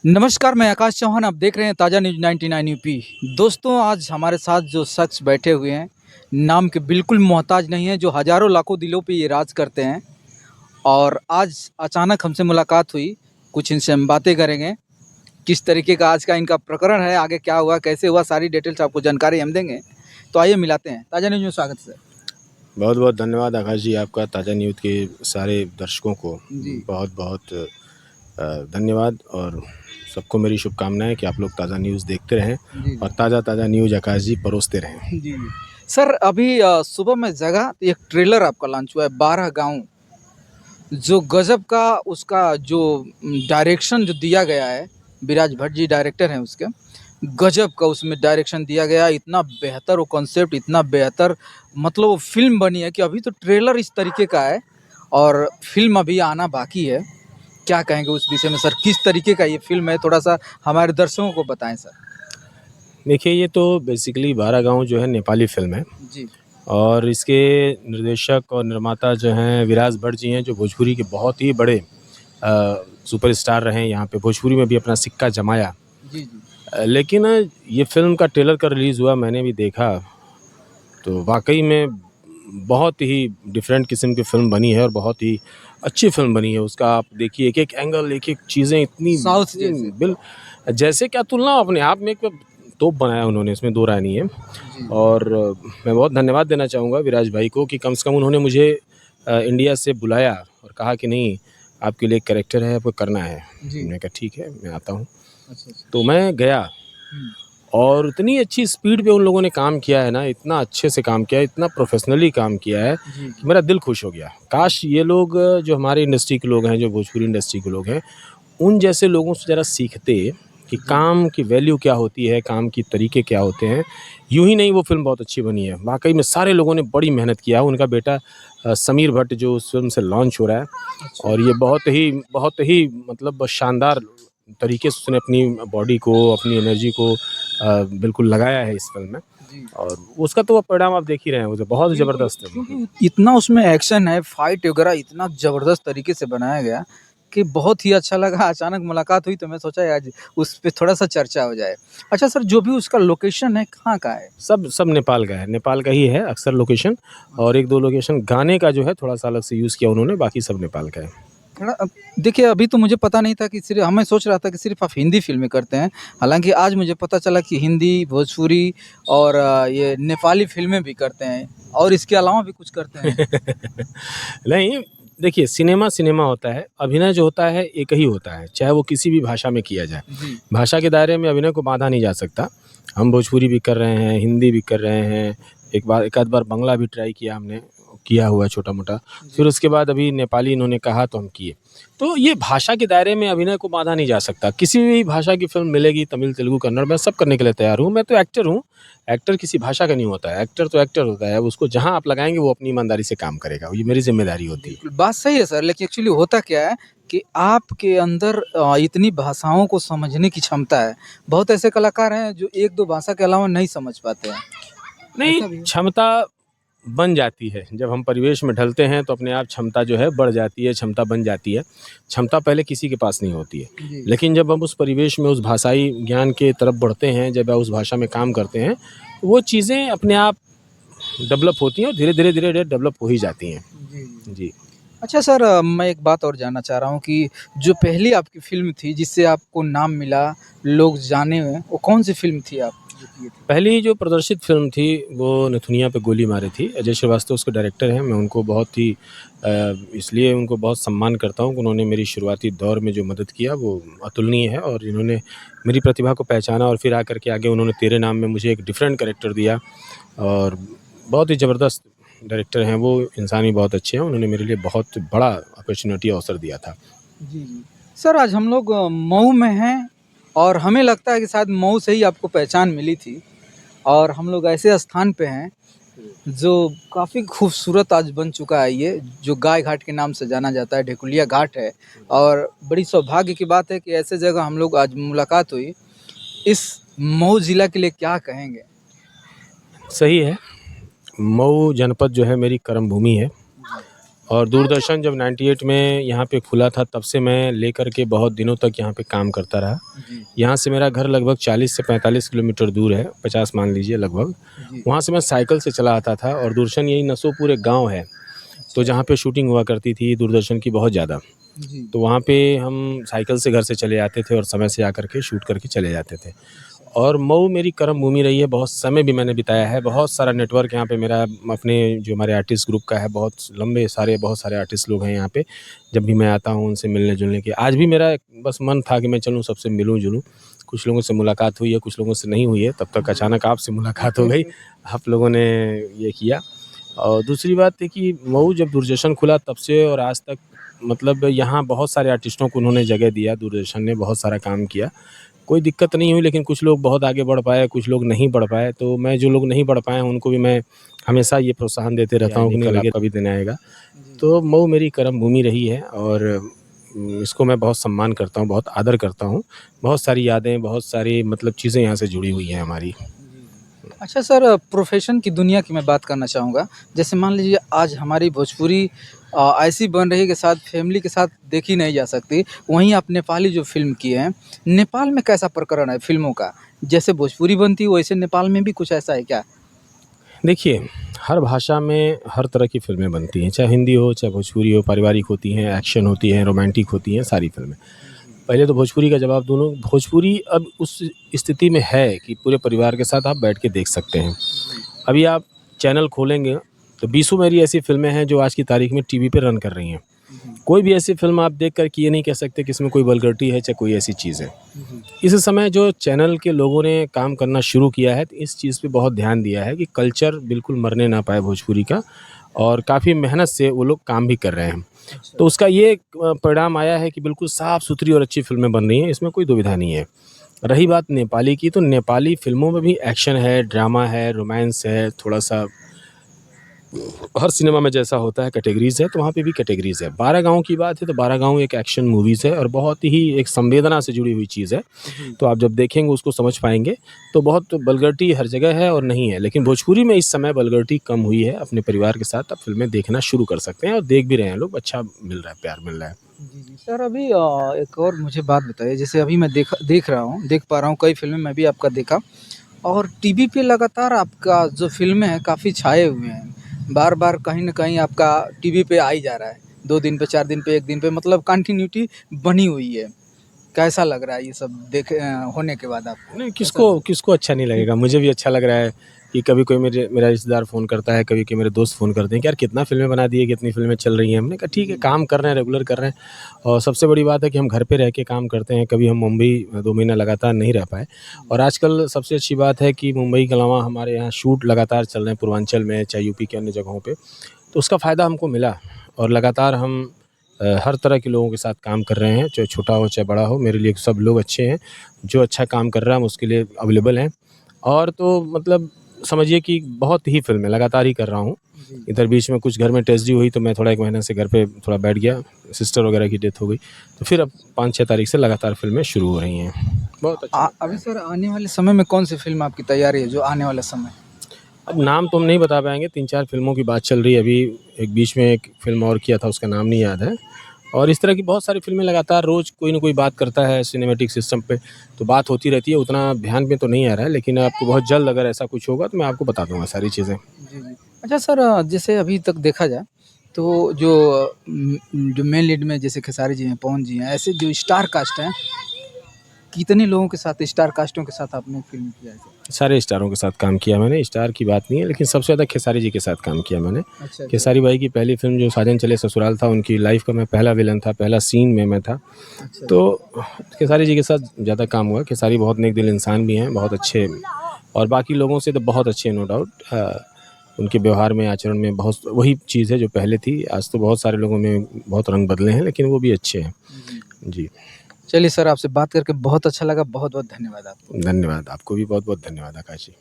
नमस्कार, मैं आकाश चौहान। आप देख रहे हैं ताज़ा न्यूज़ 99 यूपी। दोस्तों, आज हमारे साथ जो शख्स बैठे हुए हैं, नाम के बिल्कुल मोहताज नहीं हैं, जो हज़ारों लाखों दिलों पे ये राज करते हैं। और आज अचानक हमसे मुलाकात हुई, कुछ इनसे हम बातें करेंगे। किस तरीके का आज का इनका प्रकरण है, आगे क्या हुआ, कैसे हुआ, सारी डिटेल्स आपको जानकारी हम देंगे। तो आइए मिलाते हैं। ताज़ा न्यूज़ में स्वागत है सर। बहुत बहुत धन्यवाद आकाश जी, आपका ताज़ा न्यूज़ के सारे दर्शकों को जी। बहुत बहुत धन्यवाद। और सबको मेरी शुभकामनाएं कि आप लोग ताज़ा न्यूज़ देखते रहें जी, और ताज़ा ताज़ा न्यूज़ आकाश जी परोसते रहें। जी, जी। सर, अभी सुबह मैं जगा, एक ट्रेलर आपका लॉन्च हुआ है, 12 गाँव। जो गज़ब का उसका जो डायरेक्शन जो दिया गया है, विराज भट्ट जी डायरेक्टर हैं उसके। गज़ब का उसमें डायरेक्शन दिया गया है, इतना बेहतर वो कॉन्सेप्ट, इतना बेहतर मतलब वो फ़िल्म बनी है कि अभी तो ट्रेलर इस तरीके का है और फ़िल्म अभी आना बाकी है। क्या कहेंगे उस विषय में सर? किस तरीके का ये फ़िल्म है? थोड़ा-सा हमारे दर्शकों को बताएँ सर। देखिए, ये तो बेसिकली 12 गाँव जो है नेपाली फ़िल्म है जी, और इसके निर्देशक और निर्माता जो हैं विराज भट्ट जी हैं, जो भोजपुरी के बहुत ही बड़े सुपरस्टार रहे हैं। यहाँ पे भोजपुरी में भी अपना सिक्का जमाया। जी, जी। लेकिन ये फ़िल्म का ट्रेलर का रिलीज़ हुआ, मैंने भी देखा, तो वाक़ई में बहुत ही डिफरेंट किस्म की फ़िल्म बनी है और बहुत ही अच्छी फ़िल्म बनी है। उसका आप देखिए, एक-एक एंगल, एक-एक चीज़ें इतनी साउथ जैसे। बिल जैसे क्या तुलना, अपने आप में एक तोप बनाया उन्होंने, इसमें दो राय नहीं है। जी, और मैं बहुत धन्यवाद देना चाहूँगा विराज भाई को कि कम से कम उन्होंने मुझे इंडिया से बुलाया और कहा कि नहीं, आपके लिए एक कैरेक्टर है, आपको करना है। जी। मैंने कहा ठीक है, मैं आता हूँ। अच्छा, अच्छा। तो मैं गया हुँ, और इतनी अच्छी स्पीड पे उन लोगों ने काम किया है ना, इतना अच्छे से काम किया है, इतना प्रोफ़ेशनली काम किया है जी, कि मेरा दिल खुश हो गया। काश ये लोग, जो हमारी इंडस्ट्री के लोग हैं, जो भोजपुरी इंडस्ट्री के लोग हैं, उन जैसे लोगों से ज़रा सीखते कि जी। काम की वैल्यू क्या होती है, काम की तरीके क्या होते हैं। यूँ ही नहीं, वो फ़िल्म बहुत अच्छी बनी है। वाक़ई में सारे लोगों ने बड़ी मेहनत किया है। उनका बेटा समीर भट्ट जो उस फ़िल्म से लॉन्च हो रहा है, अच्छा। और ये बहुत ही मतलब शानदार तरीके से उसने अपनी बॉडी को, अपनी एनर्जी को बिल्कुल लगाया है इस फ़िल्म में। जी। और उसका तो परिणाम आप देख ही रहे हैं, वो तो बहुत बिल्कुल, ज़बरदस्त है। क्योंकि इतना उसमें एक्शन है, फाइट वगैरह इतना ज़बरदस्त तरीके से बनाया गया कि बहुत ही अच्छा लगा। अचानक मुलाकात हुई तो मैं सोचा आज उस पे थोड़ा-सा चर्चा हो जाए। अच्छा सर, जो भी उसका लोकेशन है, कहाँ का है? सब सब नेपाल का है, नेपाल का ही है अक्सर लोकेशन। और अच्छा। 1-2 लोकेशन गाने का जो है थोड़ा-सा अलग से यूज़ किया उन्होंने, बाकी सब नेपाल का है। थोड़ा देखिए, अभी तो मुझे पता नहीं था कि सिर्फ़ मैं सोच रहा था कि सिर्फ़ आप हिंदी फ़िल्में करते हैं। हालाँकि आज मुझे पता चला कि हिंदी, भोजपुरी और ये नेपाली फ़िल्में भी करते हैं और इसके अलावा भी कुछ करते हैं। नहीं, देखिए, सिनेमा सिनेमा होता है, अभिनय जो होता है एक ही होता है, चाहे वो किसी भी भाषा में किया जाए। जी। भाषा के दायरे में अभिनय को बाँधा नहीं जा सकता। हम भोजपुरी भी कर रहे हैं, हिंदी भी कर रहे हैं, एक आध बार बांग्ला भी ट्राई किया हमने, किया हुआ है छोटा-मोटा। फिर जी। उसके बाद अभी नेपाली इन्होंने कहा तो हम किए। तो ये भाषा के दायरे में अभिनय को बाँधा नहीं जा सकता। किसी भी भाषा की फ़िल्म मिलेगी, तमिल, तेलुगु, कन्नड़, मैं सब करने के लिए तैयार हूँ। मैं तो एक्टर हूँ। एक्टर किसी भाषा का नहीं होता है, एक्टर तो एक्टर होता है। अब उसको जहाँ आप लगाएँगे वो अपनी ईमानदारी से काम करेगा, ये मेरी ज़िम्मेदारी होती है। बिल्कुल, बात सही है सर, लेकिन एक्चुअली होता क्या है कि आपके अंदर इतनी भाषाओं को समझने की क्षमता है। बहुत ऐसे कलाकार हैं जो 1-2 भाषा के अलावा नहीं समझ पाते हैं। नहीं, ऐसा भी है? क्षमता बन जाती है। जब हम परिवेश में ढलते हैं तो अपने आप क्षमता जो है बढ़ जाती है, क्षमता बन जाती है। क्षमता पहले किसी के पास नहीं होती है। जी। लेकिन जब हम उस परिवेश में, उस भाषाई ज्ञान के तरफ बढ़ते हैं, जब आप उस भाषा में काम करते हैं, तो वो चीज़ें अपने आप डेवलप होती हैं और धीरे-धीरे डेवलप हो ही जाती हैं। जी, जी। जी। अच्छा सर, मैं एक बात और जानना चाह रहा हूँ कि जो पहली आपकी फ़िल्म थी जिससे आपको नाम मिला, लोग जाने में, वो कौन-सी फ़िल्म थी आप जो किए थे? पहली जो प्रदर्शित फ़िल्म थी वो नथुनिया पे गोली मारी थी। अजय श्रीवास्तव उसके डायरेक्टर हैं। मैं उनको बहुत ही इसलिए उनको बहुत सम्मान करता हूँ कि उन्होंने मेरी शुरुआती दौर में जो मदद किया वो अतुलनीय है। और इन्होंने मेरी प्रतिभा को पहचाना और फिर आकर के आगे उन्होंने तेरे नाम में मुझे एक डिफरेंट कैरेक्टर दिया। और बहुत ही ज़बरदस्त डायरेक्टर हैं वो, इंसान भी बहुत अच्छे हैं। उन्होंने मेरे लिए बहुत बड़ा अपॉर्च्युनिटी, अवसर दिया था। जी, जी। सर, आज हम लोग मऊ में हैं और हमें लगता है कि शायद मऊ से ही आपको पहचान मिली थी और हम लोग ऐसे स्थान पे हैं जो काफ़ी खूबसूरत आज बन चुका है ये, जो गाय घाट के नाम से जाना जाता है, ढेकुलिया घाट है। और बड़ी सौभाग्य की बात है कि ऐसे जगह हम लोग आज मुलाकात हुई। इस मऊ ज़िला के लिए क्या कहेंगे? सही है, मऊ जनपद जो है मेरी कर्म भूमि है। जी। और दूरदर्शन जब 98 में यहाँ पे खुला था तब से मैं लेकर के बहुत दिनों तक यहाँ पे काम करता रहा। जी, यहाँ से मेरा घर लगभग 40 से 45 किलोमीटर दूर है, 50 मान लीजिए लगभग। जी। वहाँ से मैं साइकिल से चला आता था और दूरदर्शन यही नसोपुर एक गाँव है, तो जहाँ पे शूटिंग हुआ करती थी दूरदर्शन की बहुत ज़्यादा। जी। तो वहाँ पे हम साइकिल से घर से चले आते थे और समय से आकर के शूट करके चले जाते थे। और मऊ मेरी कर्म भूमि रही है, बहुत समय भी मैंने बिताया है, बहुत सारा नेटवर्क यहाँ पे मेरा अपने जो हमारे आर्टिस्ट ग्रुप का है, बहुत सारे आर्टिस्ट लोग हैं यहाँ पे। जब भी मैं आता हूँ उनसे मिलने-जुलने की आज भी मेरा बस मन था कि मैं चलूँ सबसे मिलूँ-जुलूँ। कुछ लोगों से मुलाकात हुई है, कुछ लोगों से नहीं हुई है, तब तक अचानक आपसे मुलाकात हो गई। आप लोगों ने ये किया। और दूसरी बात है कि मऊ जब दूरदर्शन खुला तब से और आज तक मतलब यहाँ बहुत सारे आर्टिस्टों को उन्होंने जगह दिया, दूरदर्शन ने बहुत सारा काम किया। कोई दिक्कत नहीं हुई, लेकिन कुछ लोग बहुत आगे बढ़ पाए, कुछ लोग नहीं बढ़ पाए। तो मैं जो लोग नहीं बढ़ पाए हैं उनको भी मैं हमेशा ये प्रोत्साहन देते रहता हूँ कि कल आपका भी दिन आएगा। तो मऊ मेरी कर्म भूमि रही है और इसको मैं बहुत सम्मान करता हूँ, बहुत आदर करता हूँ। बहुत सारी यादें, बहुत सारी मतलब चीज़ें यहाँ से जुड़ी हुई हैं हमारी। अच्छा सर, प्रोफ़ेशन की दुनिया की मैं बात करना चाहूँगा। जैसे मान लीजिए आज हमारी भोजपुरी ऐसी बन रही है कि साथ फ़ैमिली के साथ देखी नहीं जा सकती। वहीं आप नेपाली जो फ़िल्म किए हैं, नेपाल में कैसा प्रकरण है फ़िल्मों का? जैसे भोजपुरी बनती है वैसे नेपाल में भी कुछ ऐसा है क्या? देखिए, हर भाषा में हर तरह की फ़िल्में बनती हैं, चाहे हिंदी हो, चाहे भोजपुरी हो, पारिवारिक होती हैं, एक्शन होती हैं, रोमांटिक होती हैं, सारी फ़िल्में। पहले तो भोजपुरी का जवाब दूँ, भोजपुरी अब उस स्थिति में है कि पूरे परिवार के साथ आप बैठ के देख सकते हैं। अभी आप चैनल खोलेंगे, तो बीसों मेरी ऐसी फ़िल्में हैं जो आज की तारीख में टीवी पे रन कर रही हैं। कोई भी ऐसी फ़िल्म आप देख कर के ये नहीं कह सकते कि इसमें कोई वल्गैरिटी है, चाहे कोई ऐसी चीज़ है। इस समय जो चैनल के लोगों ने काम करना शुरू किया है, तो इस चीज़ पे बहुत ध्यान दिया है कि कल्चर बिल्कुल मरने ना पाए भोजपुरी का और काफ़ी मेहनत से वो लोग काम भी कर रहे हैं। तो उसका ये परिणाम आया है कि बिल्कुल साफ़-सुथरी और अच्छी फ़िल्में बन रही हैं, इसमें कोई दुविधा नहीं है। रही बात नेपाली की, तो नेपाली फ़िल्मों में भी एक्शन है, ड्रामा है, रोमांस है, थोड़ा-सा हर सिनेमा में जैसा होता है कैटेगरीज़ है, तो वहाँ पे भी कैटेगरीज़ है। 12 गाँव की बात है तो 12 गाँव एक एक्शन मूवीज़ है और बहुत ही एक संवेदना से जुड़ी हुई चीज़ है। तो आप जब देखेंगे उसको समझ पाएँगे। तो बहुत वल्गैरिटी हर जगह है और नहीं है, लेकिन भोजपुरी में इस समय वल्गैरिटी कम हुई है। अपने परिवार के साथ आप फ़िल्में देखना शुरू कर सकते हैं और देख भी रहे हैं लोग, अच्छा मिल रहा है, प्यार मिल रहा है। जी, जी। सर अभी एक और मुझे बात बताइए, जैसे अभी मैं देख पा रहा हूँ, कई फ़िल्में मैं भी आपका देखा और टीवी पे लगातार आपका जो फ़िल्में हैं काफ़ी छाए हुए हैं। बार-बार कहीं न कहीं आपका टीवी पे आ ही जा रहा है। 2 दिन पे, 4 दिन पे, 1 दिन पे मतलब कंटिन्यूटी बनी हुई है। कैसा लग रहा है ये सब होने के बाद आपको? नहीं, कैसा लग किसको अच्छा नहीं लगेगा। मुझे भी अच्छा लग रहा है कि कभी कोई मेरा रिश्तेदार फ़ोन करता है, कभी कोई मेरे दोस्त फ़ोन करते हैं कि यार कितना फ़िल्में बना दी है, कितनी फ़िल्में चल रही हैं। हमने कहा ठीक है, काम कर रहे हैं, रेगुलर कर रहे हैं और सबसे बड़ी बात है कि हम घर पे रह के काम करते हैं। कभी हम मुंबई 2 महीना लगातार नहीं रह पाए और आजकल सबसे अच्छी बात है कि मुंबई के अलावा हमारे यहाँ शूट लगातार चल रहे हैं पूर्वांचल में, चाहे यूपी के अन्य जगहों पे। तो उसका फ़ायदा हमको मिला और लगातार हम हर तरह के लोगों के साथ काम कर रहे हैं, चाहे छोटा हो, चाहे बड़ा हो। मेरे लिए सब लोग अच्छे हैं। जो अच्छा काम कर रहा है हम उसके लिए अवेलेबल हैं और तो मतलब समझिए कि बहुत ही फ़िल्में लगातार ही कर रहा हूँ। जी। इधर बीच में कुछ घर में ट्रेजेडी हुई तो मैं थोड़ा 1 महीने से घर पे थोड़ा बैठ गया, सिस्टर वगैरह की डेथ हो गई। तो फिर अब 5-6 तारीख से लगातार फ़िल्में शुरू हो रही हैं। बहुत अच्छा लगता अभी है। सर आने वाले समय में कौन-सी फ़िल्म आपकी तैयारी है जो आने वाला समय? अब नाम तो हम नहीं बता पाएँगे, 3-4 फ़िल्मों की बात चल रही है अभी। एक बीच में एक फ़िल्म और किया था, उसका नाम नहीं याद है। और इस तरह की बहुत सारी फ़िल्में लगातार रोज़ कोई न कोई बात करता है सिनेमैटिक सिस्टम पे, तो बात होती रहती है। उतना ध्यान में तो नहीं आ रहा है, लेकिन आपको बहुत जल्द अगर ऐसा कुछ होगा तो मैं आपको बता दूँगा सारी चीज़ें। जी, जी। अच्छा सर, जैसे अभी तक देखा जाए तो जो मेन लीड में जैसे खेसारी जी हैं, पवन जी हैं, ऐसे जो स्टार कास्ट हैं, कितने लोगों के साथ स्टार कास्टों के साथ आपने फ़िल्म किया है सर? सारे स्टारों के साथ काम किया मैंने, स्टार की बात नहीं है, लेकिन सबसे ज़्यादा खेसारी जी के साथ काम किया मैंने। अच्छा, अच्छा। खेसारी भाई की पहली फ़िल्म जो साजन चले ससुराल था, उनकी लाइफ़ का मैं पहला विलन था, पहला सीन में मैं था। अच्छा, तो खेसारी जी के साथ ज़्यादा काम हुआ। खेसारी बहुत नेक दिल इंसान भी हैं, बहुत अच्छे और बाकी लोगों से तो बहुत अच्छे नो डाउट। उनके व्यवहार में, आचरण में बहुत वही चीज़ है जो पहले थी। आज तो बहुत सारे लोगों में बहुत रंग बदले हैं, लेकिन वो भी अच्छे हैं। जी। जी, चलिए सर, आपसे बात करके बहुत अच्छा लगा। बहुत-बहुत धन्यवाद आपको। धन्यवाद। आपको भी बहुत-बहुत धन्यवाद आकाश जी।